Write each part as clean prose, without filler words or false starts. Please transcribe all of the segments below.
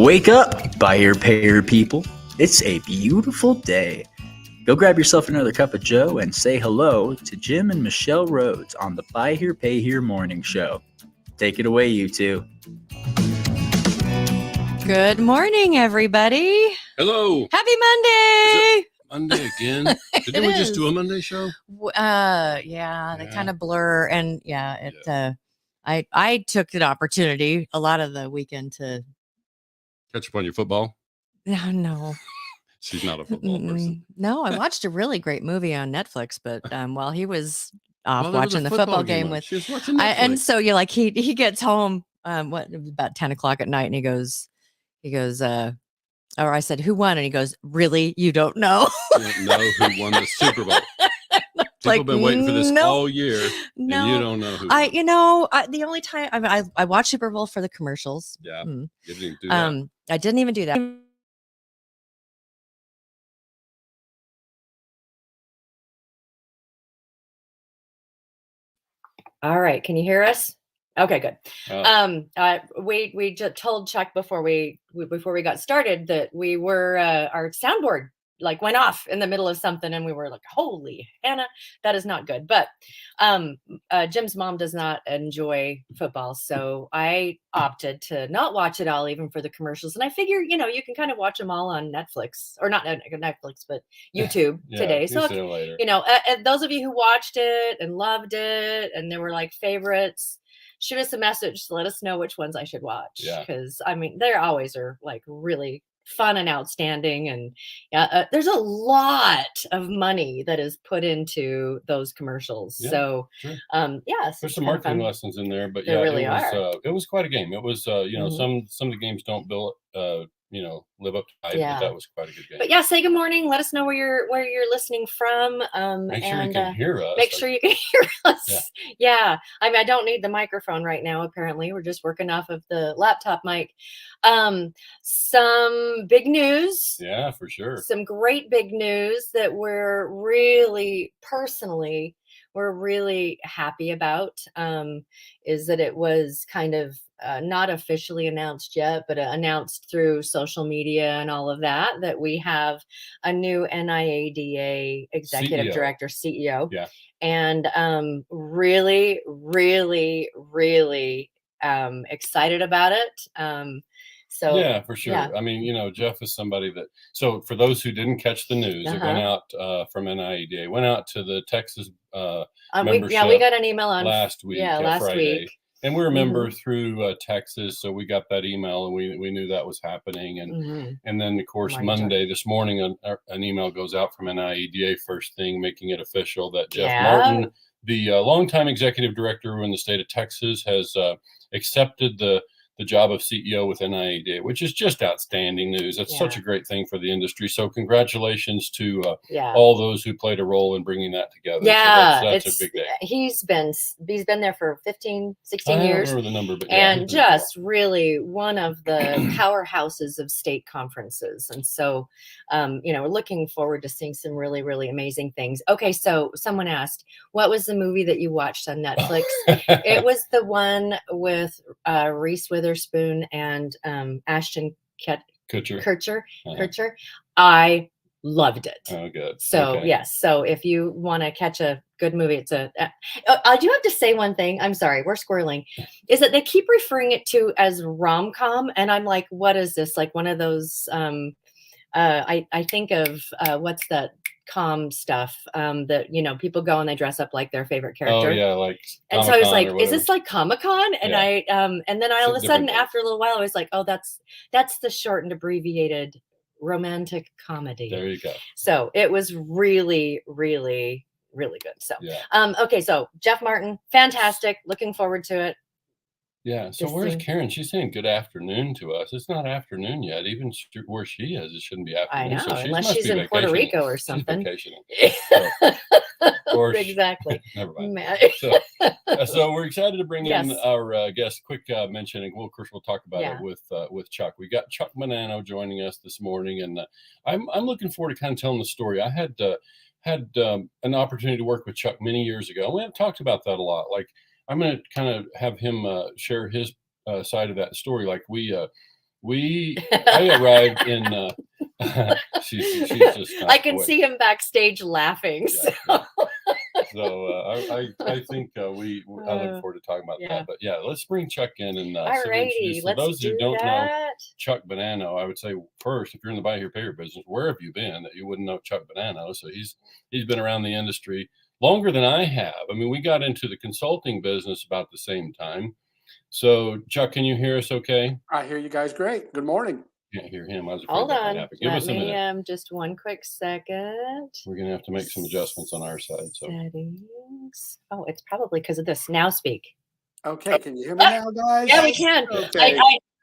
Wake up, buyer payer people. It's a beautiful day. Go grab yourself another cup of joe and say hello to Jim and Michelle Rhodes on the Buy Here Pay Here morning show. Take it away, you two. Good morning, everybody. Hello. Happy Monday. Monday again. Didn't we just do a Monday show? Yeah, they kind of blur. And I took the opportunity a lot of the weekend to catch up on your football. No. She's not a football person. No, I watched a really great movie on Netflix, but while he was off watching the football game with, she was watching Netflix. And so you're like, he gets home, about 10 o'clock at night, and he goes, or I said, who won? And he goes, really? You don't know? You don't know who won the Super Bowl. People have been waiting for this all year, and you don't know who won. The only time I watched Super Bowl for the commercials. Yeah, you didn't even do that. I didn't even do that. All right, can you hear us? Okay, good. We just told Chuck before we got started that we were our soundboard went off in the middle of something, and we were like, holy Hannah, that is not good. But Jim's mom does not enjoy football, so I opted to not watch it all, even for the commercials. And I figure, you can kind of watch them all on Netflix, or not Netflix, but YouTube today. So those of you who watched it and loved it, and there were favorites, shoot us a message to let us know which ones I should watch. Because they always are really fun and outstanding, and there's a lot of money that is put into those commercials. So there's some marketing lessons in there, but really it was quite a game. It was some of the games don't live up to hype, but that was quite a good game. But say good morning. Let us know where you're listening from. Make sure you can hear us. Make sure you can hear us. Yeah. I don't need the microphone right now. Apparently, we're just working off of the laptop mic. Some big news. Yeah, for sure. Some great big news that we're really happy about. Is that it was kind of not officially announced yet, but announced through social media and all of that we have a new NIADA executive director, CEO. Yeah. And really, really, really excited about it. So yeah, for sure. Yeah. Jeff is somebody that, so for those who didn't catch the news, it went out from NIADA, went out to the Texas membership. We got an email on last week. Last Friday. week. And we're a member through Texas, so we got that email, and we knew that was happening. And then, of course, Monday, this morning, an email goes out from NIADA first thing, making it official that Jeff Martin, the longtime executive director in the state of Texas, has accepted the job of CEO with NIADA, which is just outstanding news. That's such a great thing for the industry. So congratulations to all those who played a role in bringing that together. Yeah, so that's a big day. He's been there for 15, 16 years. I don't remember the number, but and just really one of the powerhouses of state conferences. And so, we're looking forward to seeing some really, really amazing things. Okay, so someone asked, what was the movie that you watched on Netflix? It was the one with Reese Witherspoon and Ashton Kutcher. I loved it. Oh, good. So yes. So if you want to catch a good movie, it's I do have to say one thing. I'm sorry, we're squirreling. Is that they keep referring it to as rom-com, and I'm like, what is this? Like one of those. I think of what's that stuff that people go and they dress up like their favorite character. Oh yeah, like. And so I was like, is this like Comic-Con? And and then all of a sudden after a little while I was like, oh, that's the shortened abbreviated romantic comedy. There you go. So it was really, really, really good. So okay, so Jeff Martin, fantastic. Looking forward to it. Yeah. So where's Karen? She's saying good afternoon to us. It's not afternoon yet. Even where she is, it shouldn't be afternoon. I know, so unless she's in Puerto Rico or something. She's vacationing. So, exactly. Never mind. So we're excited to bring in our guest. Quick mention, and of course we'll talk about it with Chuck. We got Chuck Bonanno joining us this morning, and I'm looking forward to kind of telling the story. I had an opportunity to work with Chuck many years ago. We haven't talked about that a lot. I'm going to kind of have him share his side of that story. I arrived in, she's just I can see him backstage laughing. Yeah, so. I think I look forward to talking about that. But yeah, let's bring Chuck in and for those who don't know Chuck Bonanno, I would say first, if you're in the buy here, pay here business, where have you been that you wouldn't know Chuck Bonanno? So he's been around the industry longer than I have. I mean, we got into the consulting business about the same time. So Chuck, can you hear us okay? I hear you guys great. Good morning. Can't hear him. I was afraid Hold that on. might happen. Give us a minute. Just one quick second. We're gonna have to make some adjustments on our side. So settings. Oh, it's probably because of this. Now speak. Okay, can you hear me now, guys? Yeah, we can. Okay.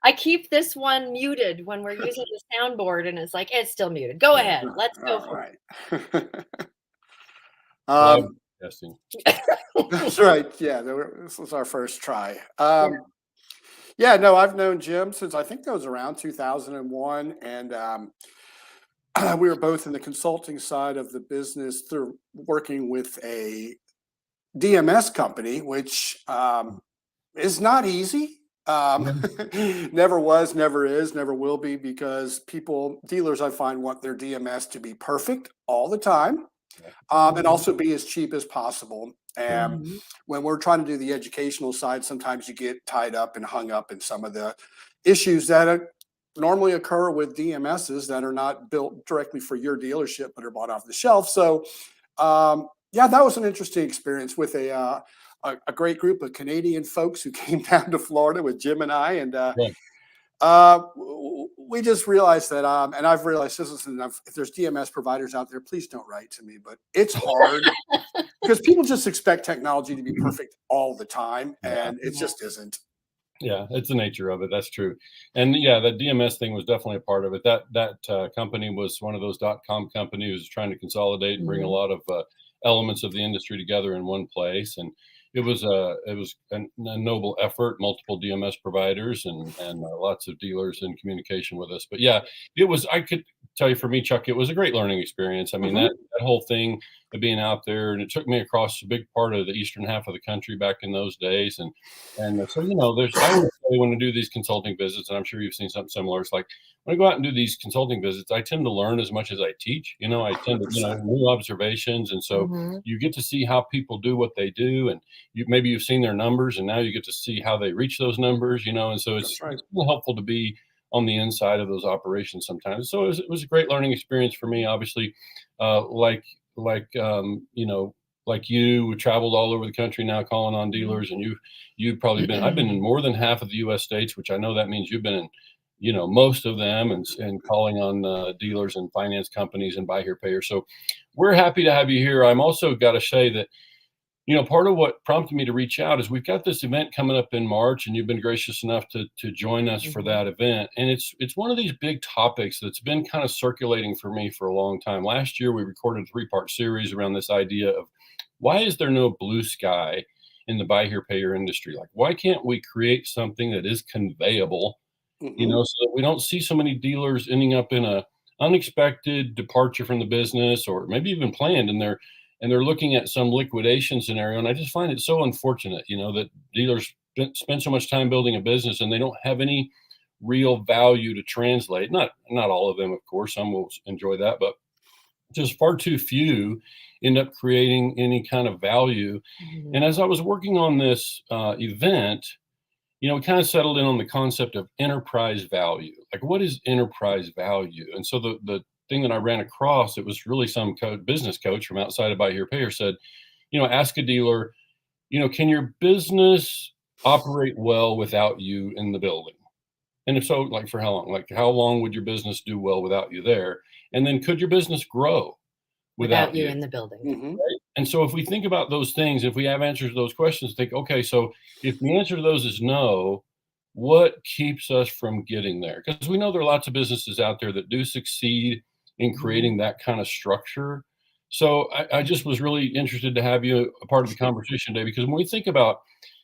I keep this one muted when we're using the soundboard, and it's like it's still muted. Go ahead. Let's go for it. Testing. That's right. Yeah, this was our first try. Yeah, no, I've known Jim since I think that was around 2001, and we were both in the consulting side of the business through working with a DMS company, which is not easy. Never was, never is, never will be, because dealers I find want their DMS to be perfect all the time, and also be as cheap as possible. And when we're trying to do the educational side, sometimes you get tied up and hung up in some of the issues that normally occur with DMSs that are not built directly for your dealership, but are bought off the shelf. So, yeah, that was an interesting experience with a great group of Canadian folks who came down to Florida with Jim and I, and we just realized that, and I've realized this isn't enough. If there's DMS providers out there, please don't write to me, but it's hard because people just expect technology to be perfect all the time, and it just isn't. Yeah, it's the nature of it. That's true. And yeah, the DMS thing was definitely a part of it. That company was one of those .com companies who was trying to consolidate and bring a lot of elements of the industry together in one place. And it was a noble effort, multiple DMS providers and lots of dealers in communication with us. But yeah, I could tell you, for me, Chuck, it was a great learning experience. I mean, that whole thing of being out there, and it took me across a big part of the eastern half of the country back in those days. And so, I would say when I do these consulting visits, and I'm sure you've seen something similar, it's like when I go out and do these consulting visits, I tend to learn as much as I teach. I tend to, new observations. And so you get to see how people do what they do, and maybe you've seen their numbers, and now you get to see how they reach those numbers, and so it's really helpful to be on the inside of those operations sometimes. So it was a great learning experience for me, obviously. Like you traveled all over the country now calling on dealers, and you've probably I've been in more than half of the US states, which I know that means you've been in, most of them, and calling on dealers and finance companies and buy here, pay here. So we're happy to have you here. I'm also got to say that, part of what prompted me to reach out is we've got this event coming up in March, and you've been gracious enough to join us for that event. And it's one of these big topics that's been kind of circulating for me for a long time. Last year, we recorded a 3-part series around this idea of why is there no blue sky in the buy here, pay here industry? Like, why can't we create something that is conveyable, so that we don't see so many dealers ending up in a unexpected departure from the business, or maybe even planned, and they're looking at some liquidation scenario. And I just find it so unfortunate, that dealers spend so much time building a business and they don't have any real value to translate. Not all of them, of course, some will enjoy that, but just far too few end up creating any kind of value. And as I was working on this event, we kind of settled in on the concept of enterprise value. Like, what is enterprise value? And so the thing that I ran across, it was really some business coach from outside of buy here, pay here said, ask a dealer, can your business operate well without you in the building? And if so, like, for how long? Like, how long would your business do well without you there? And then could your business grow without you in the building? Right? And so if we think about those things, if we have answers to those questions, think, okay, so if the answer to those is no, what keeps us from getting there? Because we know there are lots of businesses out there that do succeed in creating that kind of structure. So I just was really interested to have you a part of the conversation today, because when we think about,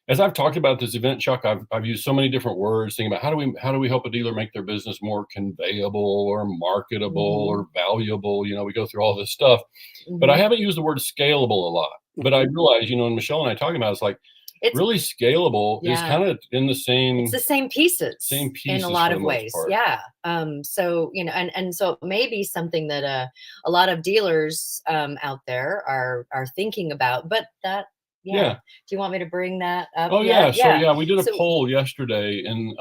as I've talked about this event, Chuck, I've used so many different words, thinking about how do we help a dealer make their business more conveyable or marketable or valuable. We go through all this stuff, but I haven't used the word scalable a lot. But I realize, and Michelle and I talking about, it's like, it's really scalable is Yeah. kind of in the same. It's the same pieces in a lot for of the most ways. part. Yeah. So, you know, and so it may be something that a lot of dealers out there are thinking about, but that, Yeah. Do you want me to bring that up? Oh yeah. yet? So yeah, we did a So- poll yesterday in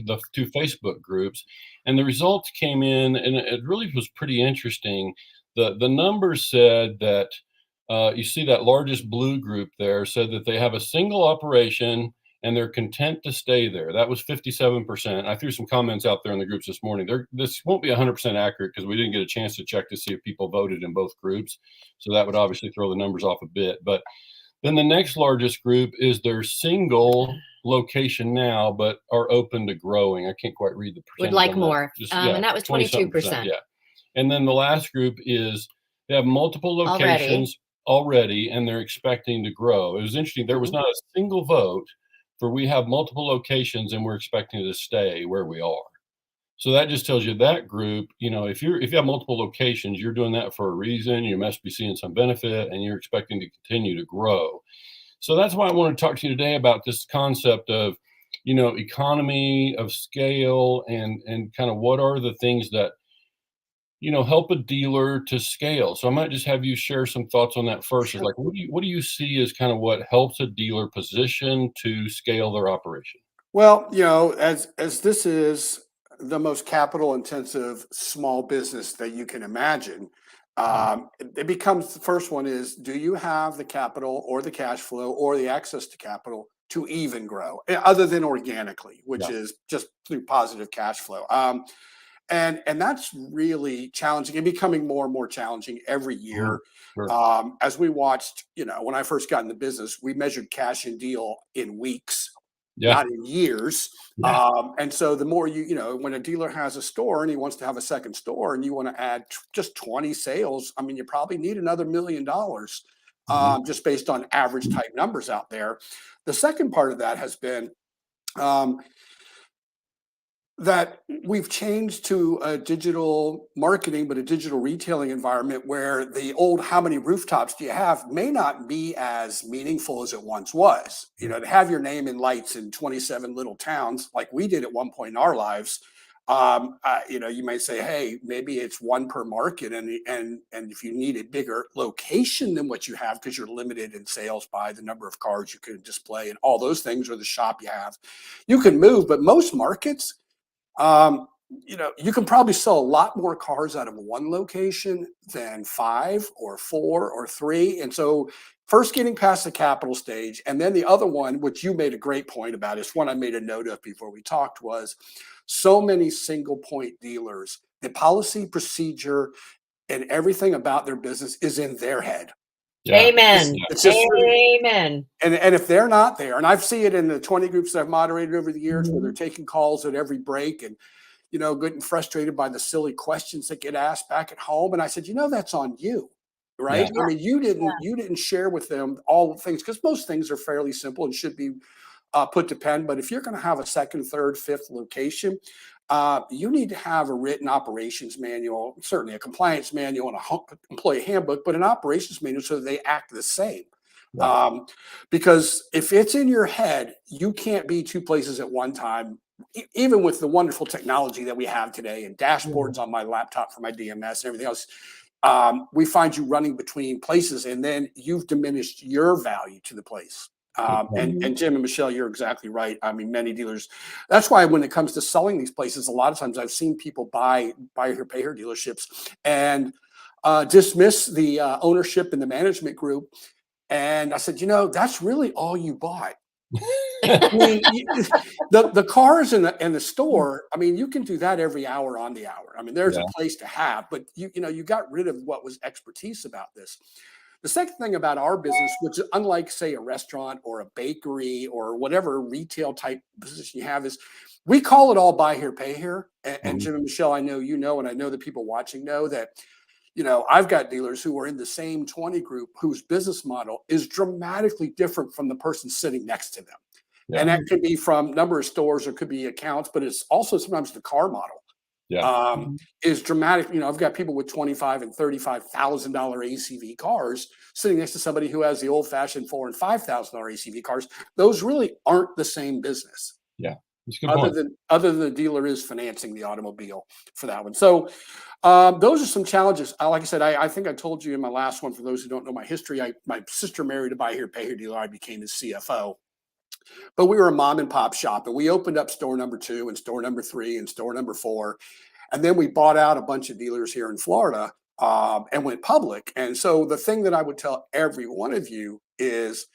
the 2 Facebook groups, and the results came in, and it really was pretty interesting. The numbers said that you see that largest blue group there said that they have a single operation and they're content to stay there. That was 57%. I threw some comments out there in the groups this morning. This won't be 100% accurate because we didn't get a chance to check to see if people voted in both groups. So that would obviously throw the numbers off a bit. But then the next largest group is their single location now, but are open to growing. I can't quite read the percentage. Would like on more. Just, and that was 22%. Yeah. And then the last group is they have multiple locations already and they're expecting to grow. It was interesting. There was not a single vote for we have multiple locations and we're expecting to stay where we are. So that just tells you that group, you know, if you have multiple locations, you're doing that for a reason. You must be seeing some benefit and you're expecting to continue to grow. So that's why I want to talk to you today about this concept of, you know, economy of scale and kind of what are the things that, you know, help a dealer to scale. So I might just have you share some thoughts on that first. Is like, what do you see as kind of what helps a dealer position to scale their operation? Well, you know, as this is the most capital intensive small business that you can imagine, it becomes the first one is, do you have the capital or the cash flow or the access to capital to even grow other than organically, which is just through positive cash flow? And that's really challenging and becoming more and more challenging every year. Sure. As we watched, you know, when I first got in the business, we measured cash in deal in weeks, not in years. And so the more you know, when a dealer has a store and he wants to have a second store and you want to add just 20 sales, I mean, you probably need another $1 million just based on average type numbers out there. The second part of that has been that we've changed to a digital marketing, but a digital retailing environment where the old how many rooftops do you have may not be as meaningful as it once was. You know, to have your name in lights in 27 little towns like we did at one point in our lives, you know, you might say, hey, maybe it's one per market, and if you need a bigger location than what you have because you're limited in sales by the number of cars you can display and all those things, or the shop you have, you can move. But most markets, you know, you can probably sell a lot more cars out of one location than 5 or 4 or 3. And so first getting past the capital stage, and then the other one, which you made a great point about, is one I made a note of before we talked, was so many single point dealers, the policy, procedure, and everything about their business is in their head. Amen. It's just Amen. And if they're not there, and I've seen it in the 20 groups that I've moderated over the years where they're taking calls at every break and, you know, getting frustrated by the silly questions that get asked back at home. And I said, you know, that's on you, right? I mean, you didn't share with them all the things, because most things are fairly simple and should be put to pen. But if you're going to have a second, third, fifth location, you need to have a written operations manual, certainly a compliance manual and a employee handbook, but an operations manual so that they act the same. Because if it's in your head, you can't be 2 places at one time, even with the wonderful technology that we have today and dashboards on my laptop for my DMS and everything else. We find you running between places, and then you've diminished your value to the place. And Jim and Michelle, you're exactly right. I mean, many dealers. That's why when it comes to selling these places, a lot of times I've seen people buy here, pay here dealerships and dismiss the ownership and the management group. And I said, you know, that's really all you bought. I mean, the cars and the store, I mean, you can do that every hour on the hour. I mean, there's a place to have, but you know, you got rid of what was expertise about this. The second thing about our business, which is unlike, say, a restaurant or a bakery or whatever retail type position you have, is we call it all buy here, pay here. And Jim and Michelle, I know you know, and I know the people watching know that, you know, I've got dealers who are in the same 20 group whose business model is dramatically different from the person sitting next to them. And that could be from number of stores or could be accounts, but it's also sometimes the car model. is dramatic. You know, I've got people with $25,000 and $35,000 ACV cars sitting next to somebody who has the old-fashioned $4,000 and $5,000 ACV cars. Those really aren't the same business. Yeah, that's a good point. Other than the dealer is financing the automobile for that one. So those are some challenges. Like I said, I think I told you in my last one, for those who don't know my history, my sister married a buy here, pay here dealer. I became his CFO. But we were a mom and pop shop, and we opened up store number 2 and store number 3 and store number 4. And then we bought out a bunch of dealers here in Florida and went public. And so the thing that I would tell every one of you is,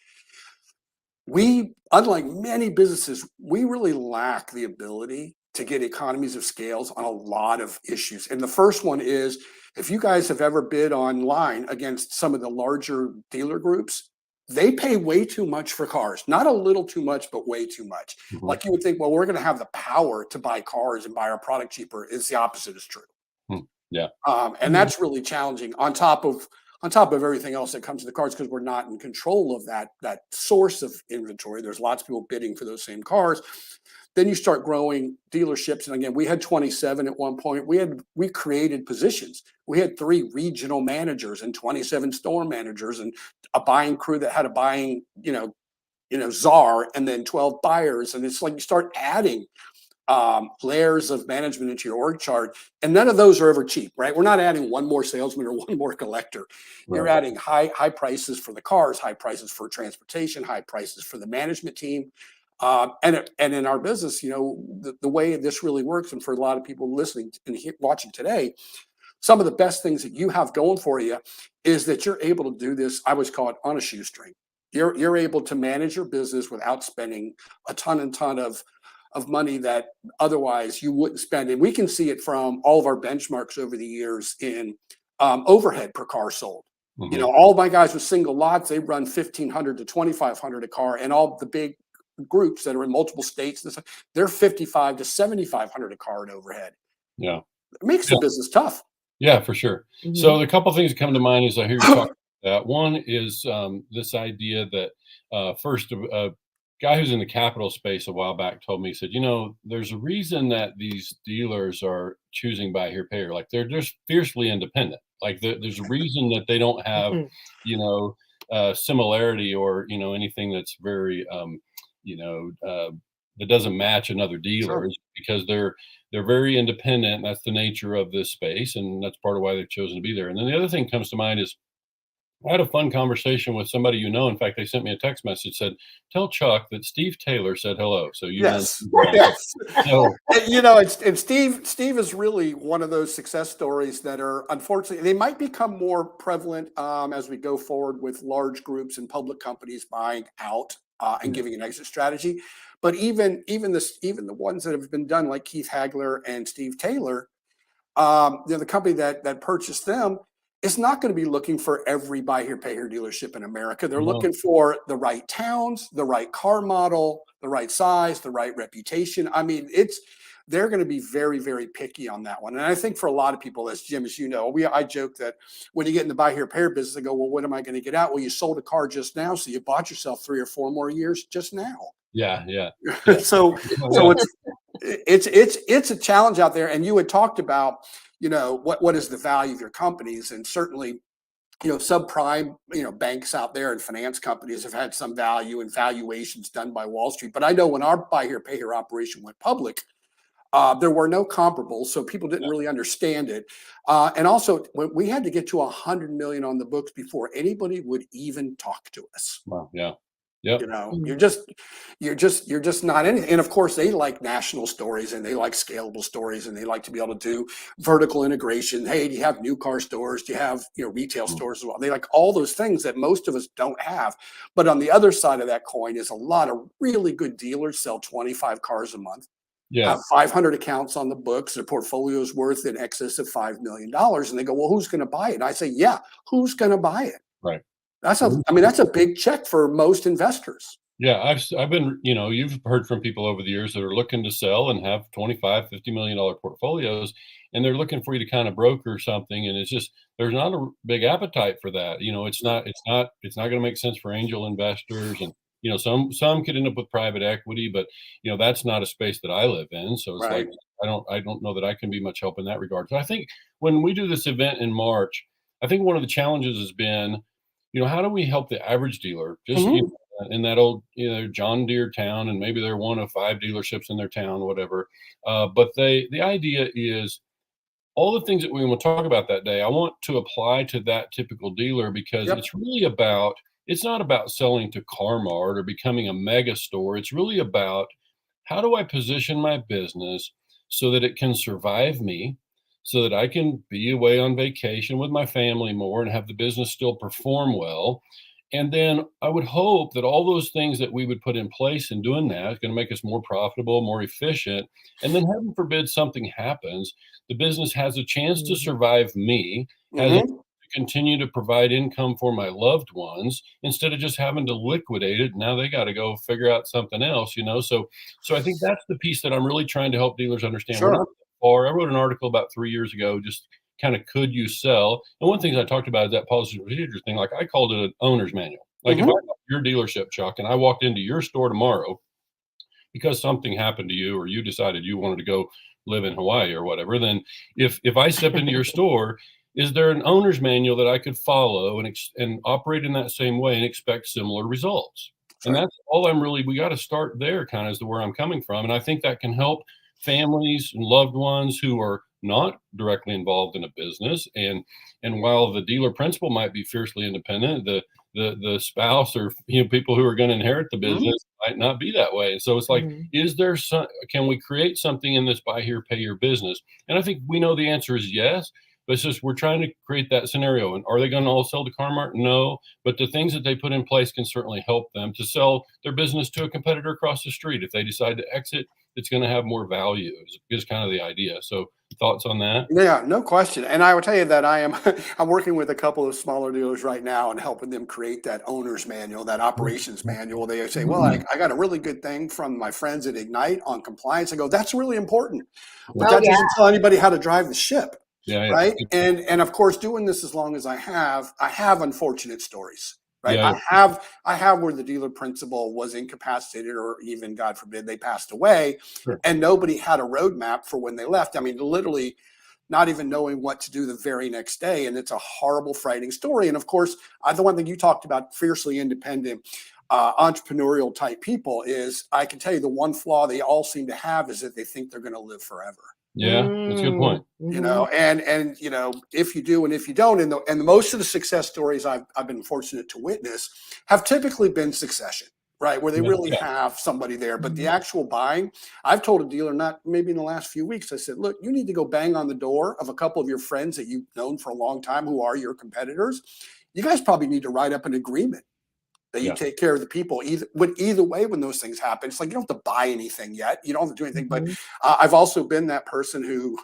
we, unlike many businesses, we really lack the ability to get economies of scales on a lot of issues. And the first one is, if you guys have ever bid online against some of the larger dealer groups, they pay way too much for cars. Not a little too much, but way too much. Mm-hmm. Like, you would think, well, we're going to have the power to buy cars and buy our product cheaper. It's the opposite is true. Yeah. And that's really challenging on top of everything else that comes to the cars, because we're not in control of that source of inventory. There's lots of people bidding for those same cars. Then you start growing dealerships. And again, we had 27 at one point. We created positions. We had 3 regional managers and 27 store managers and a buying crew that had a buying, czar, and then 12 buyers. And it's like you start adding layers of management into your org chart, and none of those are ever cheap, right? We're not adding one more salesman or one more collector. Right. You're adding high prices for the cars, high prices for transportation, high prices for the management team. And in our business, the way this really works, and for a lot of people listening and watching today, some of the best things that you have going for you is that you're able to do this. I always call it on a shoestring. You're able to manage your business without spending a ton of money that otherwise you wouldn't spend. And we can see it from all of our benchmarks over the years in overhead per car sold. Mm-hmm. All of my guys with single lots, they run $1,500 to $2,500 a car, and all the big groups that are in multiple states, they're $5,500 to $7,500 a car in overhead. Yeah. It makes the business tough. Yeah, for sure. Mm-hmm. So the couple of things that come to mind as I hear you talk about that. One is this idea that first, guy who's in the capital space a while back told me, he said, there's a reason that these dealers are choosing buy here, pay here. Like, they're just fiercely independent. Like, there's a reason that they don't have, similarity or, anything that's very, that doesn't match another dealer. Sure. Because they're very independent. And that's the nature of this space. And that's part of why they've chosen to be there. And then the other thing comes to mind is, I had a fun conversation with somebody In fact, they sent me a text message, said, "Tell Chuck that Steve Taylor said hello." So yes. So, and Steve is really one of those success stories that are, unfortunately, they might become more prevalent as we go forward with large groups and public companies buying out and giving an exit strategy. But even the ones that have been done, like Keith Hagler and Steve Taylor, the company that purchased them, it's not going to be looking for every buy here, pay here dealership in America. They're looking for the right towns, the right car model, the right size, the right reputation. I mean, they're going to be very, very picky on that one. And I think for a lot of people, as Jim, as you know, I joke that when you get in the buy here, pay here business, they go, well, when am I going to get out? Well, you sold a car just now, so you bought yourself 3 or 4 more years just now. Yeah. So it's a challenge out there. And you had talked about, what is the value of your companies? And certainly, subprime, banks out there and finance companies have had some value and valuations done by Wall Street. But I know when our buy here, pay here operation went public, there were no comparables, so people didn't really understand it. And also, we had to get to 100 million on the books before anybody would even talk to us. Wow. Yeah. Yep. You're just not anything. And of course, they like national stories and they like scalable stories and they like to be able to do vertical integration. Hey, do you have new car stores? Do you have retail stores as well? They like all those things that most of us don't have. But on the other side of that coin is a lot of really good dealers sell 25 cars a month. Yeah. Have 500 accounts on the books. Their portfolio is worth in excess of $5 million. And they go, well, who's going to buy it? And I say, yeah, who's going to buy it? Right. That's a big check for most investors. Yeah, I've been, you've heard from people over the years that are looking to sell and have $25, $50 million portfolios, and they're looking for you to kind of broker something. And it's just, there's not a big appetite for that. It's not going to make sense for angel investors. And, some could end up with private equity, but that's not a space that I live in. So it's Right. like I don't know that I can be much help in that regard. So I think when we do this event in March, I think one of the challenges has been, how do we help the average dealer just Mhm. in that old John Deere town, and maybe they're one of 5 dealerships in their town, whatever. But the idea is all the things that we will talk about that day, I want to apply to that typical dealer because Yep. it's not about selling to Carmart or becoming a mega store. It's really about how do I position my business so that it can survive me, so that I can be away on vacation with my family more and have the business still perform well. And then I would hope that all those things that we would put in place in doing that is going to make us more profitable, more efficient. And then heaven forbid something happens, the business has a chance to survive me, has a Mhm. to continue to provide income for my loved ones instead of just having to liquidate it. Now they got to go figure out something else. So I think that's the piece that I'm really trying to help dealers understand. We're not Sure. that far. I wrote an article about 3 years ago, just kind of could you sell? And one thing I talked about is that policy and procedures thing. Like I called it an owner's manual. Like if I Mhm. got your dealership, Chuck, and I walked into your store tomorrow because something happened to you or you decided you wanted to go live in Hawaii or whatever, then if I step into your store, is there an owner's manual that I could follow and operate in that same way and expect similar results? That's And right. that's all we got to start there kind of as to where I'm coming from. And I think that can help families and loved ones who are not directly involved in a business. And while the dealer principal might be fiercely independent, the spouse or people who are going to inherit the Mhm. business might not be that way. So it's like, can we create something in this buy here, pay your business? And I think we know the answer is yes, but it's just we're trying to create that scenario. And are they going to all sell to Carmart? No, but the things that they put in place can certainly help them to sell their business to a competitor across the street. If they decide to exit, it's going to have more value is kind of the idea. So thoughts on that? Yeah, no question. And I will tell you that I'm working with a couple of smaller dealers right now and helping them create that owner's manual, that operations manual. They say, well, Mhm. I got a really good thing from my friends at Ignite on compliance. I go, that's really important, but Oh that yeah. doesn't tell anybody how to drive the ship. Yeah, yeah. Right. And of course, doing this as long as I have unfortunate stories. Right. Yeah, I have where the dealer principal was incapacitated or even, God forbid, they passed away sure. and nobody had a roadmap for when they left. I mean, literally not even knowing what to do the very next day. And it's a horrible, frightening story. And of course, the one thing you talked about, fiercely independent, entrepreneurial type people, is I can tell you the one flaw they all seem to have is that they think they're going to live forever. Yeah, that's a good point. And if you do and if you don't, and most of the success stories I've been fortunate to witness have typically been succession, right, where they Yeah, really yeah. have somebody there. But the actual buying, I've told a dealer, not maybe in the last few weeks, I said, look, you need to go bang on the door of a couple of your friends that you've known for a long time who are your competitors. You guys probably need to write up an agreement that you Yeah. take care of the people either way when those things happen. It's like you don't have to buy anything yet. You don't have to do anything. But I've also been that person who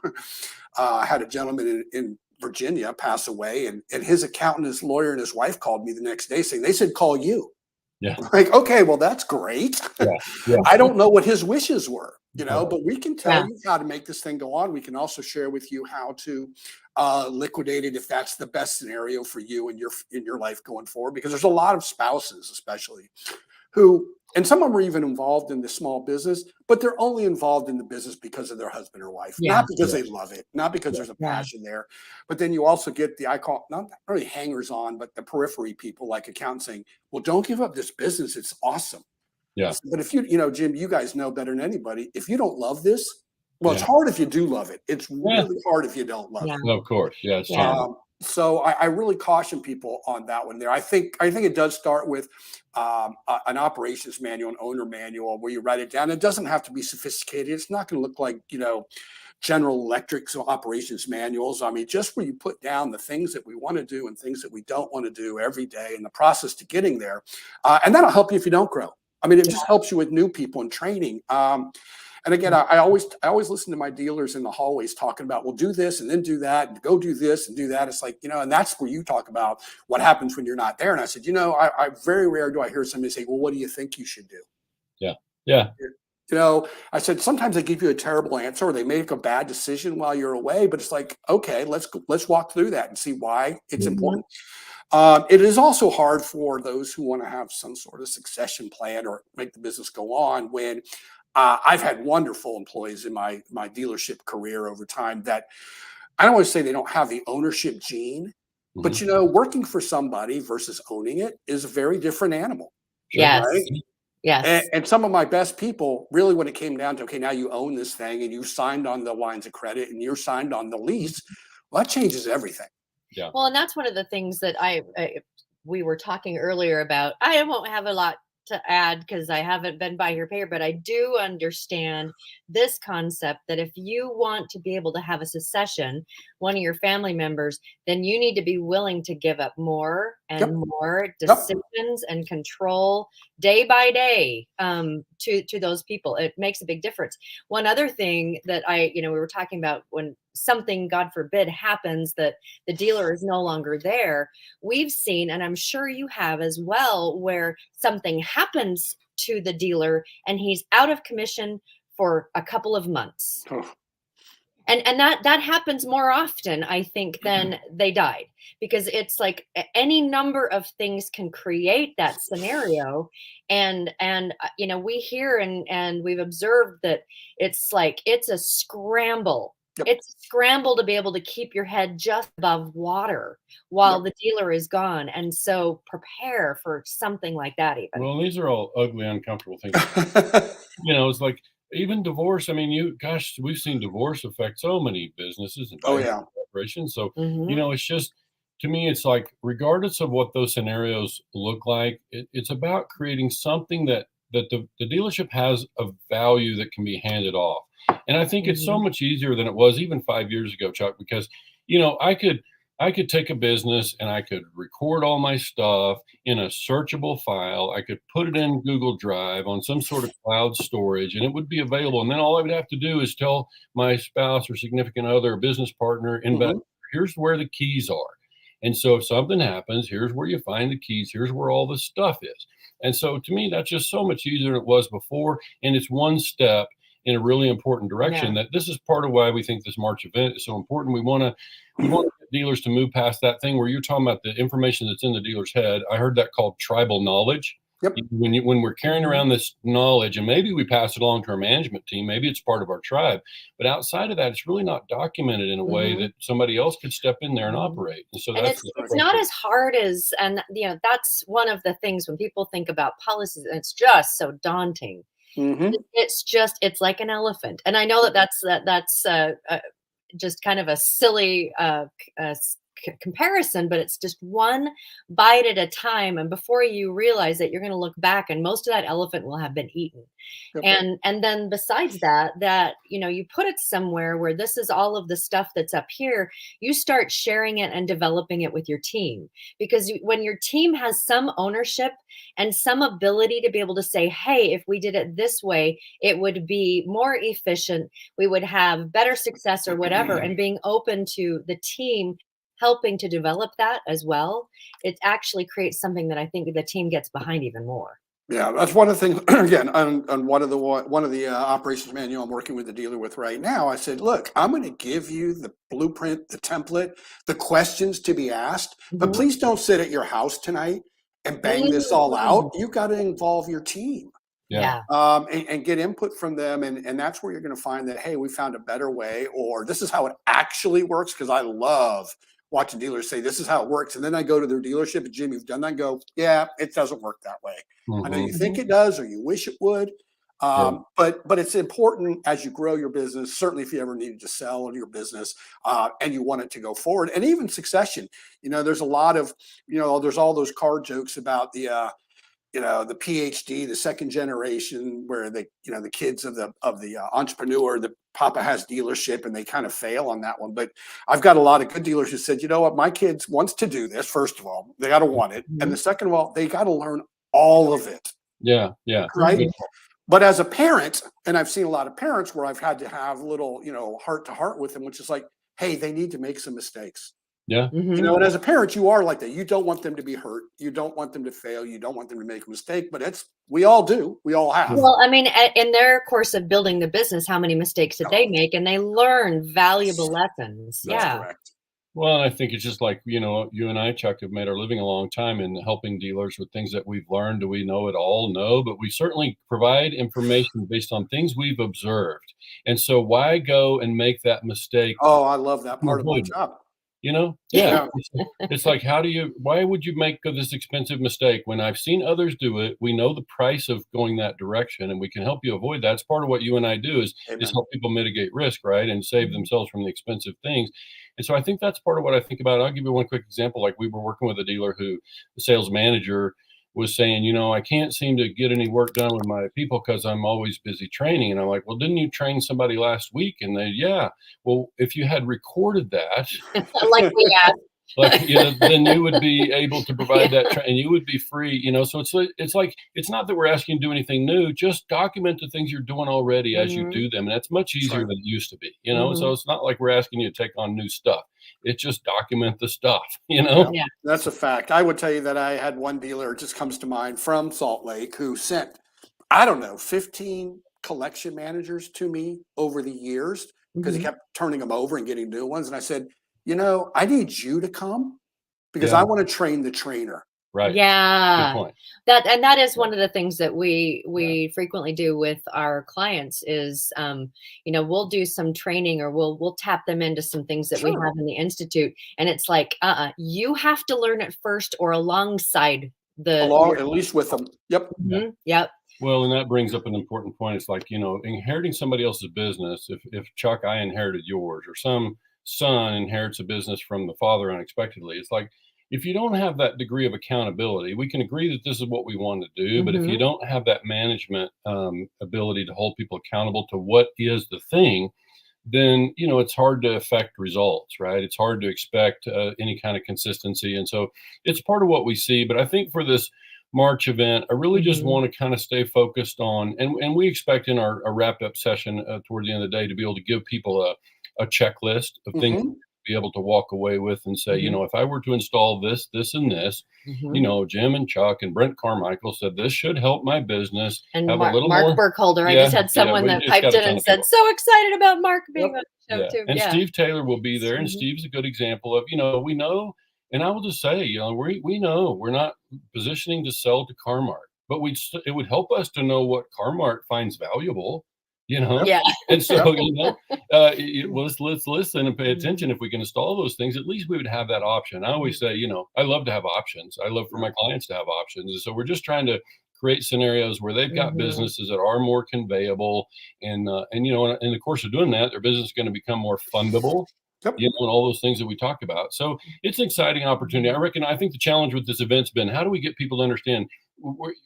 had a gentleman in Virginia pass away, and his accountant, his lawyer, and his wife called me the next day saying they said call you. Yeah. I'm like, okay, well that's great. Yeah. Yeah. I don't know what his wishes were, Yeah. but we can tell you how to make this thing go on. We can also share with you how to liquidate it if that's the best scenario for you in your life going forward. Because there's a lot of spouses, especially, who, and some of them are even involved in the small business, but they're only involved in the business because of their husband or wife, Yeah. not because they love it, not because there's a passion there. But then you also get I call not really hangers on, but the periphery people like accountants saying, well, don't give up this business. It's awesome. Yeah. But if Jim, you guys know better than anybody. If you don't love this, well, it's Yeah. hard if you do love it. It's Yeah. really hard if you don't love it. Of course. Yeah. It's Yeah. challenging. So I really caution people on that one there. I think it does start with an operations manual, an owner manual, where you write it down. It doesn't have to be sophisticated. It's not going to look like General Electric's operations manuals. I mean, just where you put down the things that we want to do and things that we don't want to do every day, and the process to getting there, and that'll help you if you don't grow. I mean, it just helps you with new people and training. And again, I always listen to my dealers in the hallways talking about, well, do this and then do that and go do this and do that. It's like, and that's where you talk about what happens when you're not there. And I said, I very rare do I hear somebody say, well, what do you think you should do? Yeah. Yeah. I said, sometimes they give you a terrible answer or they make a bad decision while you're away, but it's like, okay, let's walk through that and see why it's important. It is also hard for those who want to have some sort of succession plan or make the business go on when I've had wonderful employees in my dealership career over time that I don't want to say they don't have the ownership gene, but working for somebody versus owning it is a very different animal. Yes. Right? Yes. And some of my best people, really, when it came down to, okay, now you own this thing and you signed on the lines of credit and you're signed on the lease, well, that changes everything. Yeah. Well, and that's one of the things that we were talking earlier about. I won't have a lot to add because I haven't been by your payer, but I do understand this concept that if you want to be able to have a succession, one of your family members, then you need to be willing to give up more and more decisions and control day by day to those people. It makes a big difference. One other thing that we were talking about, when something, God forbid, happens that the dealer is no longer there, we've seen, and I'm sure you have as well, where something happens to the dealer and he's out of commission for a couple of months. And that happens more often, I think, than they died, because it's like any number of things can create that scenario. And we hear and we've observed that it's a scramble. It's a scramble to be able to keep your head just above water while the dealer is gone. And so prepare for something like that even. Well, these are all ugly, uncomfortable things. It's like even divorce. I mean, we've seen divorce affect so many businesses and corporations. So, it's just, to me, it's like, regardless of what those scenarios look like, it's about creating something that the dealership has a value that can be handed off. And I think it's so much easier than it was even 5 years ago, Chuck, because, I could take a business and I could record all my stuff in a searchable file. I could put it in Google Drive on some sort of cloud storage, and it would be available. And then all I would have to do is tell my spouse or significant other or business partner, here's where the keys are. And so if something happens, here's where you find the keys. Here's where all the stuff is. And so to me, that's just so much easier than it was before. And it's one step in a really important direction. That this is part of why we think this March event is so important. We want dealers to move past that thing where you're talking about the information that's in the dealer's head. I heard that called tribal knowledge. When we're carrying around this knowledge, and maybe we pass it along to our management team, maybe it's part of our tribe, but outside of that, it's really not documented in a way that somebody else could step in there and operate. And so it's not as hard as, and that's one of the things when people think about policies, and it's just so daunting. It's like an elephant. And I know that's just kind of a silly comparison, but it's just one bite at a time. And before you realize that, you're going to look back and most of that elephant will have been eaten. And then besides that, you put it somewhere where this is all of the stuff that's up here, you start sharing it and developing it with your team. Because when your team has some ownership and some ability to be able to say, hey, if we did it this way, it would be more efficient, we would have better success or whatever, and being open to the team helping to develop that as well, it actually creates something that I think the team gets behind even more. Yeah, that's one of the things. Again, on one of the operations manual I'm working with the dealer with right now, I said, look, I'm going to give you the blueprint, the template, the questions to be asked, but please don't sit at your house tonight and bang this all out. You got to involve your team. And get input from them, and that's where you're going to find that, hey, we found a better way, or this is how it actually works. Because I love watching dealers say this is how it works, and then I go to their dealership, and Jim, you've done that, and go, yeah, it doesn't work that way. I know you think it does, or you wish it would, but it's important as you grow your business. Certainly, if you ever needed to sell your business and you want it to go forward, and even succession. There's a lot of there's all those car jokes about the PhD, the second generation, where the kids of the entrepreneur, the papa has dealership, and they kind of fail on that one. But I've got a lot of good dealers who said, you know what, my kids wants to do this. First of all, they got to want it, and the second of all, they got to learn all of it. Yeah. Right. But as a parent, and I've seen a lot of parents where I've had to have little, heart to heart with them, which is like, hey, they need to make some mistakes. Yeah. And as a parent, you are like that. You don't want them to be hurt. You don't want them to fail. You don't want them to make a mistake, but we all do. We all have. Well, I mean, in their course of building the business, how many mistakes did they make? And they learn valuable lessons. That's correct. Well, and I think it's just like, you and I, Chuck, have made our living a long time in helping dealers with things that we've learned. Do we know it all? No, but we certainly provide information based on things we've observed. And so why go and make that mistake? Oh, I love that to part of my avoid it? job. Yeah. Yeah. It's like, why would you make this expensive mistake when I've seen others do it? We know the price of going that direction and we can help you avoid that. It's part of what you and I do is Amen. help people mitigate risk, right? And save themselves from the expensive things. And so I think that's part of what I think about. I'll give you one quick example. Like we were working with a dealer the sales manager was saying, I can't seem to get any work done with my people because I'm always busy training. And I'm like, well, didn't you train somebody last week? And yeah. Well, if you had recorded that, like we asked. then you would be able to provide that and you would be free, so it's like, it's not that we're asking you to do anything new, just document the things you're doing already as you do them. And that's much easier than it used to be, so it's not like we're asking you to take on new stuff. It's just document the stuff, Yeah, that's a fact. I would tell you that I had one dealer, just comes to mind, from Salt Lake, who sent, I don't know, 15 collection managers to me over the years because he kept turning them over and getting new ones. And I said, I need you to come because I want to train the trainer. Right. Yeah. Good point. That is one of the things that we frequently do with our clients is, we'll do some training or we'll tap them into some things that we have in the Institute. And it's like, you have to learn it first or alongside at least with them. Yep. Yep. Well, and that brings up an important point. It's like, inheriting somebody else's business. If Chuck, I inherited yours, or some son inherits a business from the father unexpectedly. It's like, if you don't have that degree of accountability, we can agree that this is what we want to do. But if you don't have that management ability to hold people accountable to what is the thing, then, it's hard to affect results, right? It's hard to expect any kind of consistency. And so it's part of what we see. But I think for this March event, I really just want to kind of stay focused on, and we expect in our wrap up session toward the end of the day to be able to give people a checklist of things to be able to walk away with and say, if I were to install this, this, and this, Jim and Chuck and Brent Carmichael said this should help my business. And have Mark, a little Mark more Burkholder. I just had someone that piped in and said, so excited about Mark being on the show too. And Steve Taylor will be there. And Steve's a good example of, we know, and I will just say, we know we're not positioning to sell to Carmart, but it would help us to know what Carmart finds valuable. Yeah. And so, let's listen and pay attention. If we can install those things, at least we would have that option. I always say, I love to have options. I love for my clients to have options. And so we're just trying to create scenarios where they've got businesses that are more conveyable. And in the course of doing that, their business is going to become more fundable. And all those things that we talk about. So it's an exciting opportunity. I think the challenge with this event's been, how do we get people to understand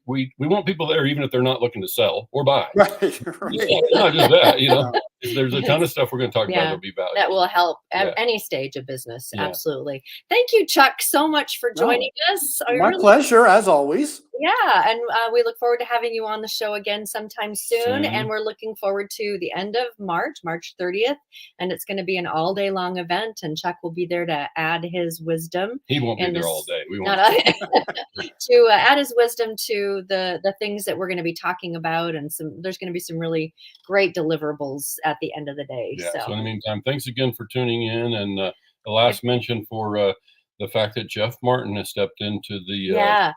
we want people there even if they're not looking to sell or buy. Right. Not just that, there's a ton of stuff we're going to talk about that'll be valuable. That will help at any stage of business. Absolutely. Thank you, Chuck, so much for joining us. My pleasure, as always. Yeah, and we look forward to having you on the show again sometime soon. And we're looking forward to the end of March 30th, and it's going to be an all-day long event. And Chuck will be there to add his wisdom. He won't be there all day. We won't. To add his wisdom to the things that we're going to be talking about, and there's going to be some really great deliverables at the end of the day. Yeah. So in the meantime, thanks again for tuning in, and the last mention for the fact that Jeff Martin has stepped into the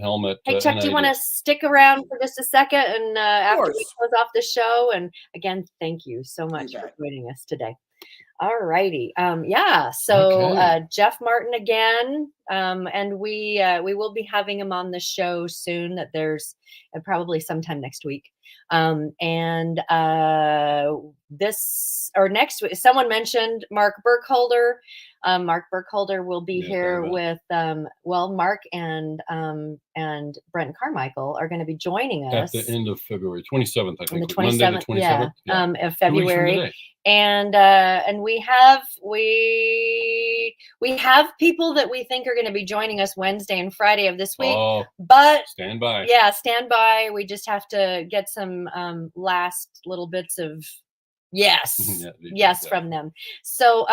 helmet. Hey, Chuck, do you want to stick around for just a second and after we close off the show? And again, thank you so much for joining us today. All righty. So Jeff Martin again. And we will be having him on the show soon. That there's probably sometime next week. This or next week, someone mentioned Mark Burkholder. Mark Burkholder will be here with Mark and Brent Carmichael are going to be joining us at the end of February 27th, I think. On the 27th, Monday the 27th, of February. And we have people that we think are going to be joining us Wednesday and Friday of this week. But stand by. Yeah, stand by. We just have to get some last little bits of yes from them. So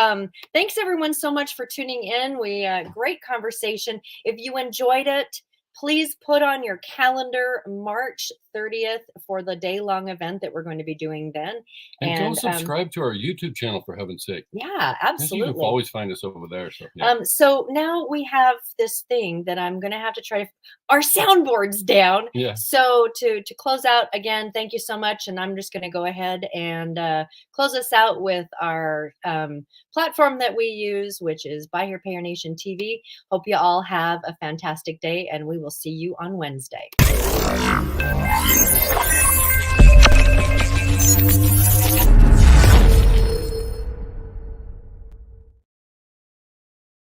thanks everyone so much for tuning in. We great conversation. If you enjoyed it, please put on your calendar March 30th for the day-long event that we're going to be doing then. And go subscribe to our YouTube channel, for heaven's sake. Yeah, absolutely. You can always find us over there. So, so now we have this thing that I'm going to have to try to, our soundboard's down. Yeah. So to close out, again, thank you so much. And I'm just going to go ahead and close us out with our platform that we use, which is Buy Here, Pay Your Nation TV. Hope you all have a fantastic day, and we will see you on Wednesday.